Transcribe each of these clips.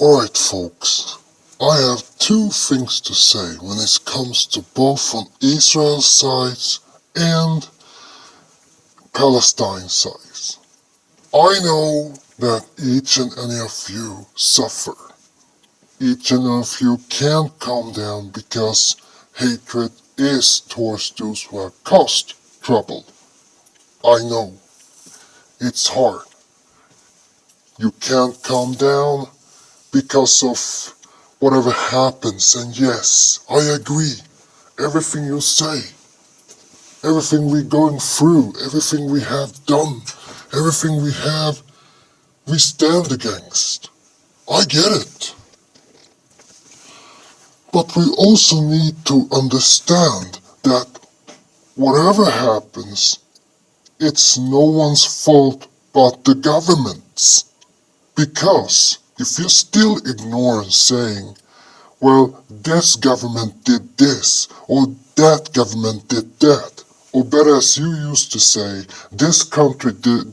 Alright folks, I have two things to say when it comes to both from Israel's side and Palestine side. I know that each and any of you suffer. Each and any of you can't calm down because hatred is towards those who have caused trouble. I know. It's hard. You can't calm down because of whatever happens, and yes, I agree. Everything you say, everything we're going through, everything we have done, everything we stand against. I get it. But we also need to understand that whatever happens, it's no one's fault but the government's. Because if you still ignore saying, well, this government did this, or that government did that, or better as you used to say, this country did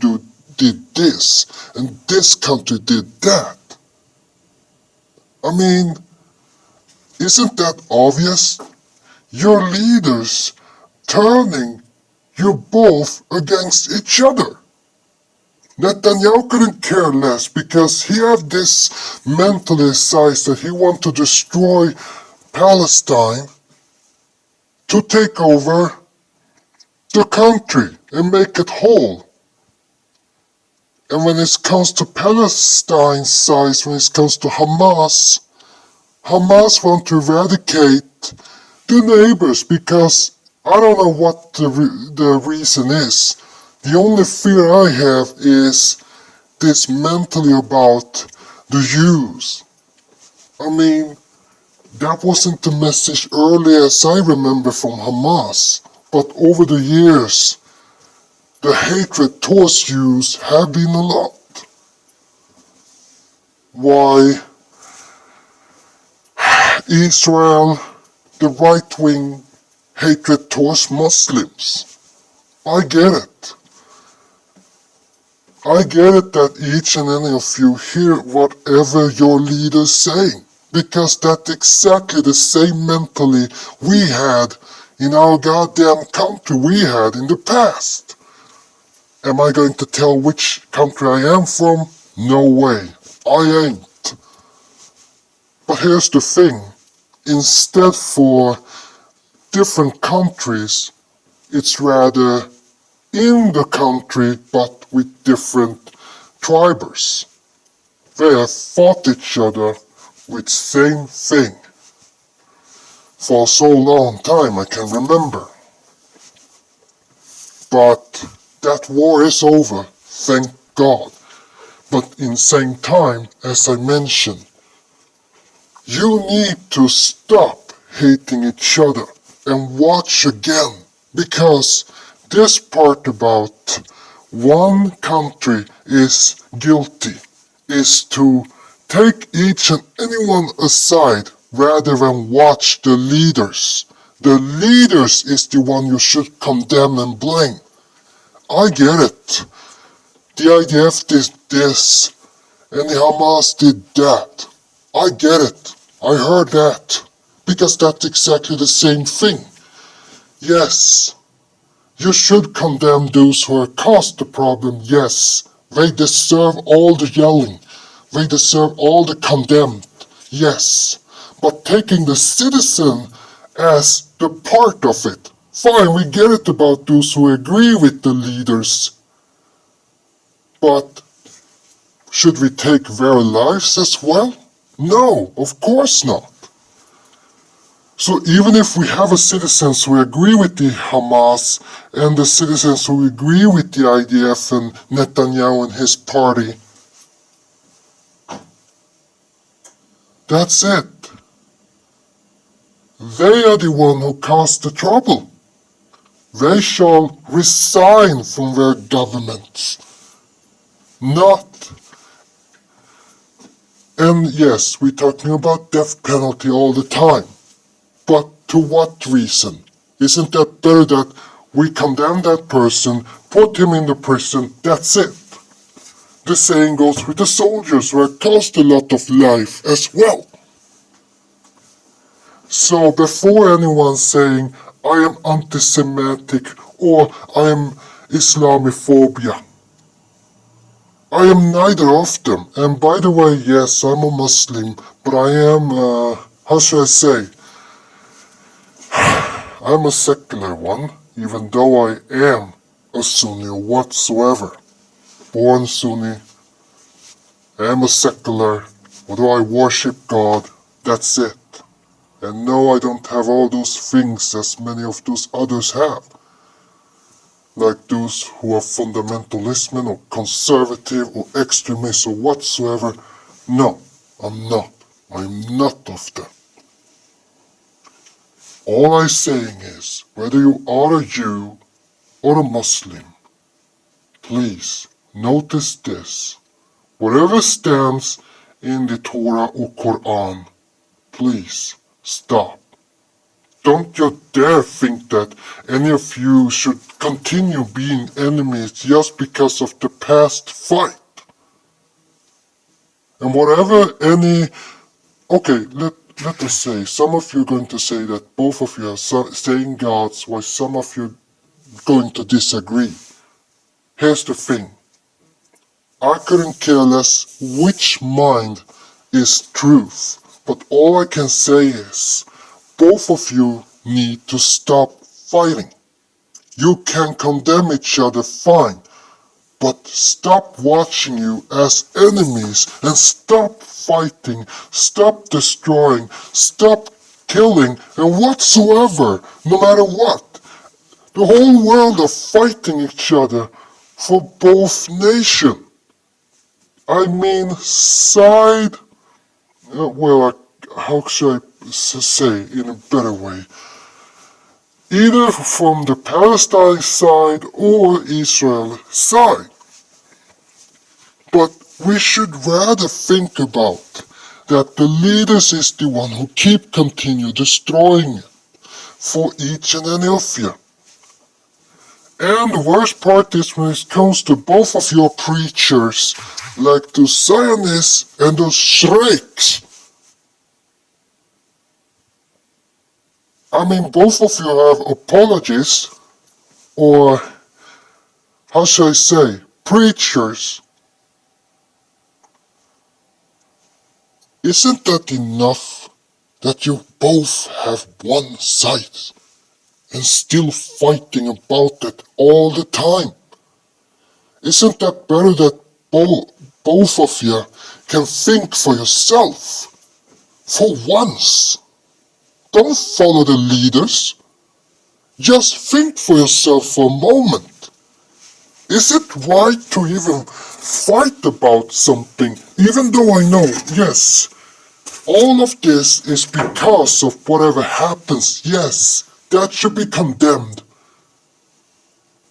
this, and this country did that. I mean, isn't that obvious? Your leaders turning you both against each other. Netanyahu couldn't care less because he had this mental size that he wanted to destroy Palestine to take over the country and make it whole. And when it comes to Palestine's size, when it comes to Hamas wants to eradicate the neighbors because I don't know what the reason is. The only fear I have is this mentally about the Jews. I mean, that wasn't the message early as I remember from Hamas, but over the years, the hatred towards Jews have been a lot. Why Israel, the right-wing hatred towards Muslims. I get it. I get it that each and any of you hear whatever your leader's saying, because that's exactly the same mentally we had in our goddamn country we had in the past. Am I going to tell which country I am from? No way. I ain't. But here's the thing. Instead for different countries, it's rather in the country but with different tribes. They have fought each other with same thing for so long time I can remember. But that war is over, thank God. But in same time, as I mentioned, you need to stop hating each other and watch again, because this part about one country is guilty is to take each and anyone aside rather than watch the leaders. The leaders is the one you should condemn and blame. I get it. The IDF did this and the Hamas did that. I get it. I heard that. Because that's exactly the same thing. Yes. You should condemn those who have caused the problem, yes. They deserve all the yelling. They deserve all the condemned, yes. But taking the citizen as the part of it, fine, we get it about those who agree with the leaders. But should we take their lives as well? No, of course not. So even if we have a citizens who agree with the Hamas and the citizens who agree with the IDF and Netanyahu and his party, that's it. They are the one who caused the trouble. They shall resign from their governments. Not. And yes, we're talking about death penalty all the time. But to what reason? Isn't that better that we condemn that person, put him in the prison, that's it? The same goes with the soldiers, where it cost a lot of life as well. So before anyone saying, I am anti-Semitic or I am Islamophobia, I am neither of them. And by the way, yes, I'm a Muslim, but I am, how should I say, I'm a secular one, even though I am a Sunni whatsoever. Born Sunni, I am a secular, although I worship God, that's it. And no, I don't have all those things as many of those others have. Like those who are fundamentalism or conservative or extremist or whatsoever. No, I'm not. I'm not of them. All I'm saying is, whether you are a Jew or a Muslim, please notice this. Whatever stands in the Torah or Quran, please stop. Don't you dare think that any of you should continue being enemies just because of the past fight. And whatever any... Okay, let us say, some of you are going to say that both of you are saying gods, while some of you are going to disagree. Here's the thing. I couldn't care less which mind is truth, but all I can say is, both of you need to stop fighting. You can condemn each other, fine, but stop watching you as enemies and stop fighting, stop destroying, stop killing, and whatsoever, no matter what. The whole world are fighting each other for both nations. I mean, how should I say in a better way? Either from the Palestine side or Israel side. But we should rather think about that the leaders is the one who continue destroying it for each and any of you. And the worst part is when it comes to both of your preachers, like the Zionists and those shrieks. I mean, both of you have apologies, or how shall I say, preachers. Isn't that enough that you both have one side and still fighting about it all the time? Isn't that better that both of you can think for yourself for once? Don't follow the leaders. Just think for yourself for a moment. Is it right to even fight about something, even though I know, yes, all of this is because of whatever happens, yes, that should be condemned.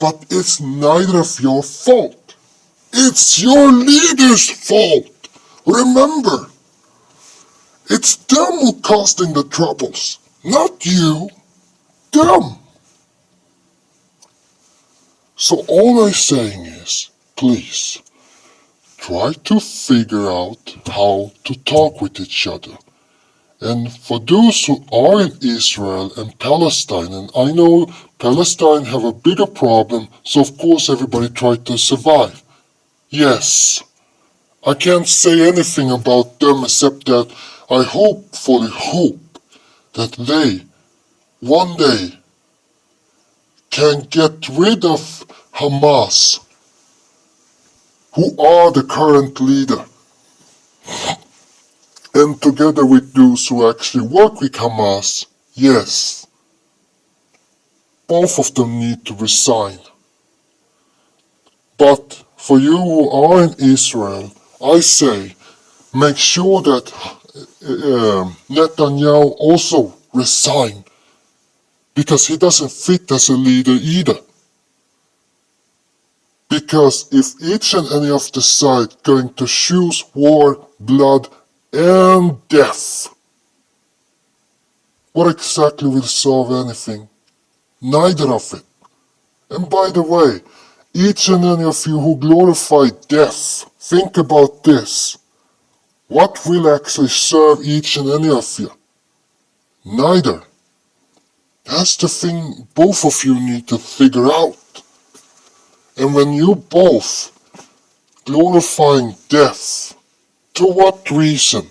But it's neither of your fault. It's your leader's fault. Remember, it's them who causing the troubles, not you, them. So all I'm saying is, please, try to figure out how to talk with each other. And for those who are in Israel and Palestine, and I know Palestine have a bigger problem, so of course everybody tried to survive. Yes, I can't say anything about them except that I hopefully hope that they, one day, can get rid of Hamas, who are the current leader. And together with those who actually work with Hamas, yes, both of them need to resign. But for you who are in Israel, I say, make sure that Netanyahu also resign, because he doesn't fit as a leader either. Because if each and any of the side going to choose war, blood, and death, what exactly will solve anything? Neither of it. And by the way, Each and any of you who glorify death, think about this. What will actually serve each and any of you? Neither. That's the thing both of you need to figure out. And when you both glorifying death, to what reason?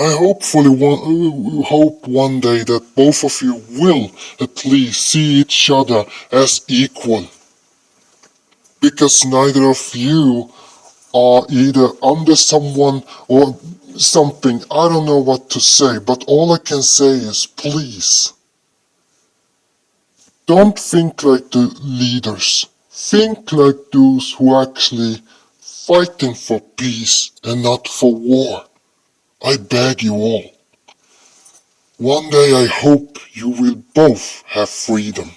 I hope one day that both of you will at least see each other as equal. Because neither of you are either under someone or something. I don't know what to say, but all I can say is please, don't think like the leaders. Think like those who are actually fighting for peace and not for war. I beg you all. One day I hope you will both have freedom.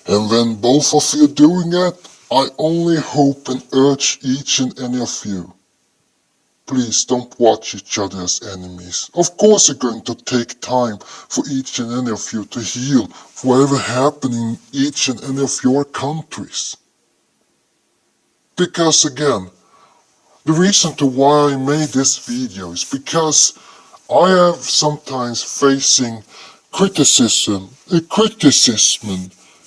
And when both of you doing it, I only hope and urge each and any of you, please don't watch each other as enemies. Of course it's going to take time for each and any of you to heal whatever happened in each and any of your countries. Because again, the reason to why I made this video is because I am sometimes facing criticism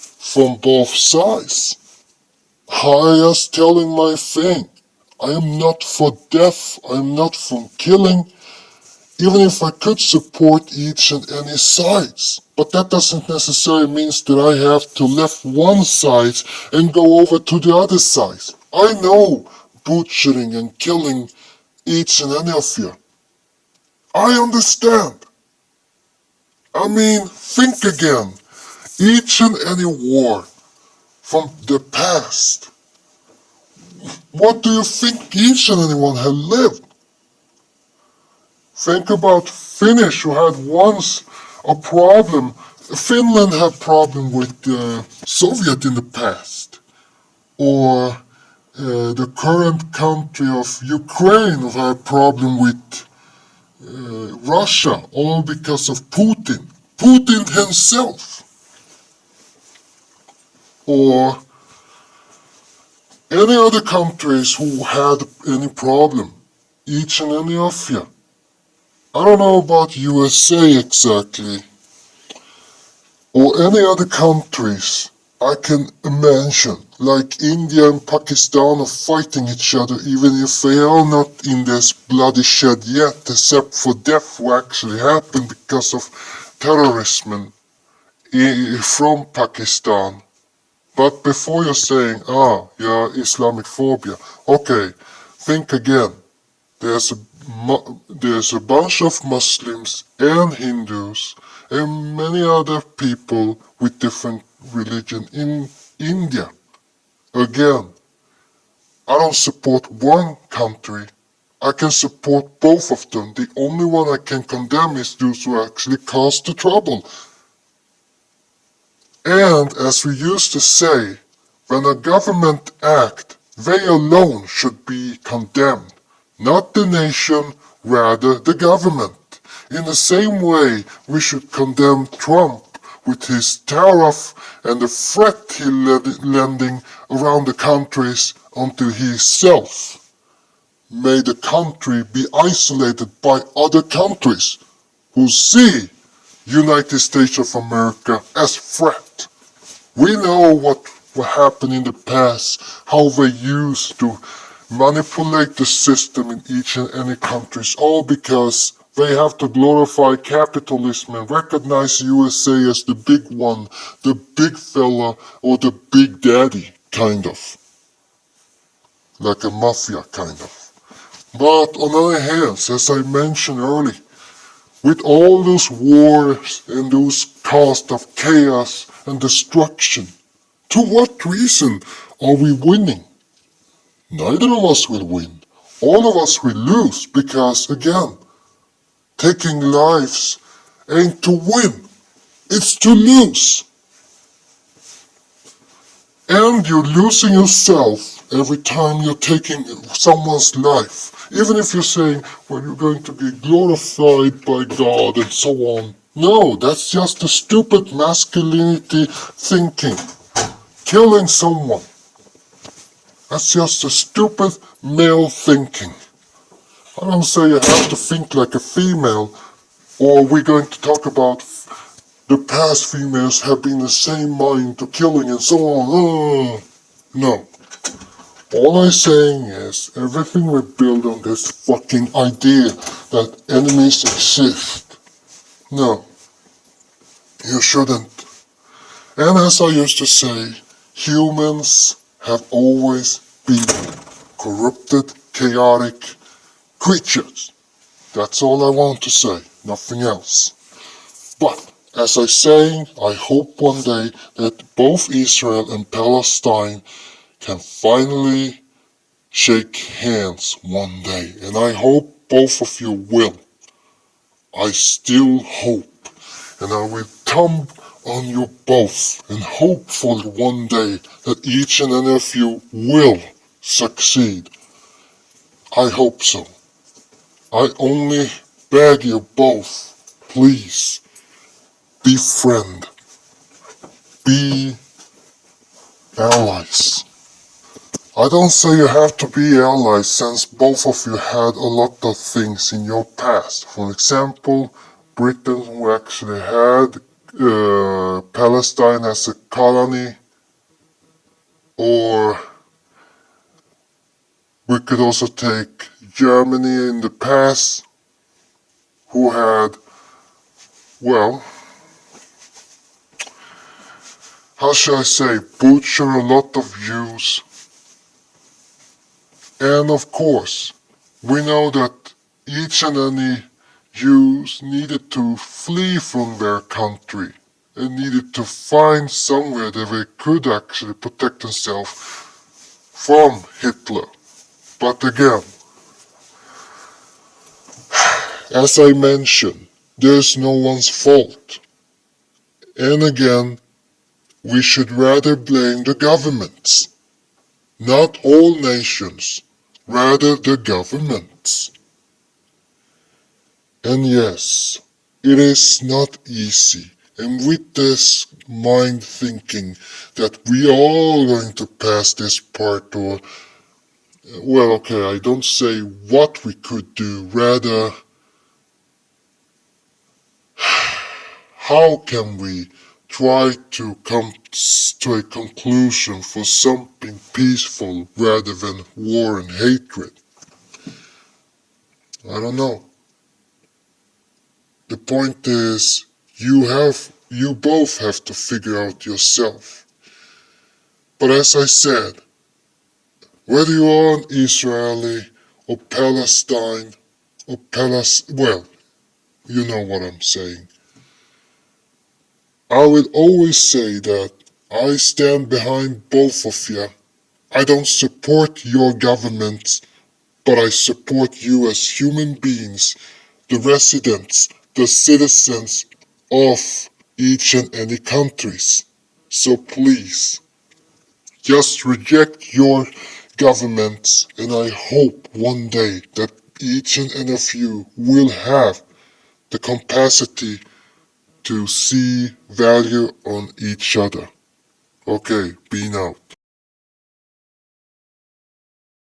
from both sides. I just telling my thing. I am not for death, I am not for killing, even if I could support each and any sides. But that doesn't necessarily mean that I have to left one side and go over to the other side. I know butchering and killing each and any of you. I understand. I mean, think again. Each and any war from the past. What do you think each and anyone had lived? Think about Finnish who had once a problem. Finland had problem with the Soviet in the past. Or the current country of Ukraine who had a problem with Russia, all because of Putin. Putin himself. Or any other countries who had any problem. Each and any of you. I don't know about USA exactly. Or any other countries I can mention. Like India and Pakistan are fighting each other even if they are not in this bloody shed yet, except for death who actually happened because of terrorism from Pakistan. But before you're saying, you're Islamic phobia, okay, think again. There's a bunch of Muslims and Hindus and many other people with different religion in India. Again, I don't support one country. I can support both of them. The only one I can condemn is those who actually caused the trouble. And as we used to say, when a government act, they alone should be condemned, not the nation, rather the government. In the same way, we should condemn Trump with his tariff and the threat he lending around the countries until he himself made the country be isolated by other countries who see United States of America as threat. We know what happened in the past, how they used to manipulate the system in each and any countries, all because they have to glorify capitalism and recognize USA as the big one, the big fella, or the big daddy, kind of. Like a mafia, kind of. But on the other hand, as I mentioned earlier, with all those wars and those costs of chaos and destruction, to what reason are we winning? Neither of us will win. All of us will lose because, again, taking lives ain't to win, it's to lose. And you're losing yourself every time you're taking someone's life. Even if you're saying, well, you're going to be glorified by God and so on. No, that's just a stupid masculinity thinking. Killing someone. That's just a stupid male thinking. I don't say you have to think like a female, or we're going to talk about the past females have been the same mind to killing and so on. No. All I'm saying is everything we build on this fucking idea that enemies exist. No. You shouldn't. And as I used to say, humans have always been corrupted, chaotic creatures. That's all I want to say, nothing else. But, as I say, I hope one day that both Israel and Palestine can finally shake hands one day. And I hope both of you will. I still hope. And I will thumb on you both and hopefully one day that each and any of you will succeed. I hope so. I only beg you both, please, be friend, be allies. I don't say you have to be allies since both of you had a lot of things in your past. For example, Britain who actually had Palestine as a colony, or we could also take Germany in the past who had, well, how shall I say, butcher a lot of Jews. And of course, we know that each and any Jews needed to flee from their country and needed to find somewhere that they could actually protect themselves from Hitler. But again, as I mentioned, there's no one's fault. And again, we should rather blame the governments. Not all nations, rather the governments. And yes, it is not easy. And with this mind thinking that we are all going to pass this part, or, well, okay, I don't say what we could do, rather, how can we try to come to a conclusion for something peaceful rather than war and hatred? I don't know. The point is, you both have to figure out yourself. But as I said, whether you are an Israeli or Palestine or well, you know what I'm saying. I will always say that I stand behind both of you. I don't support your government, but I support you as human beings, the residents, the citizens of each and any countries. So please, just reject your governments, and I hope one day that each and any of you will have the capacity to see value on each other. Okay, being out.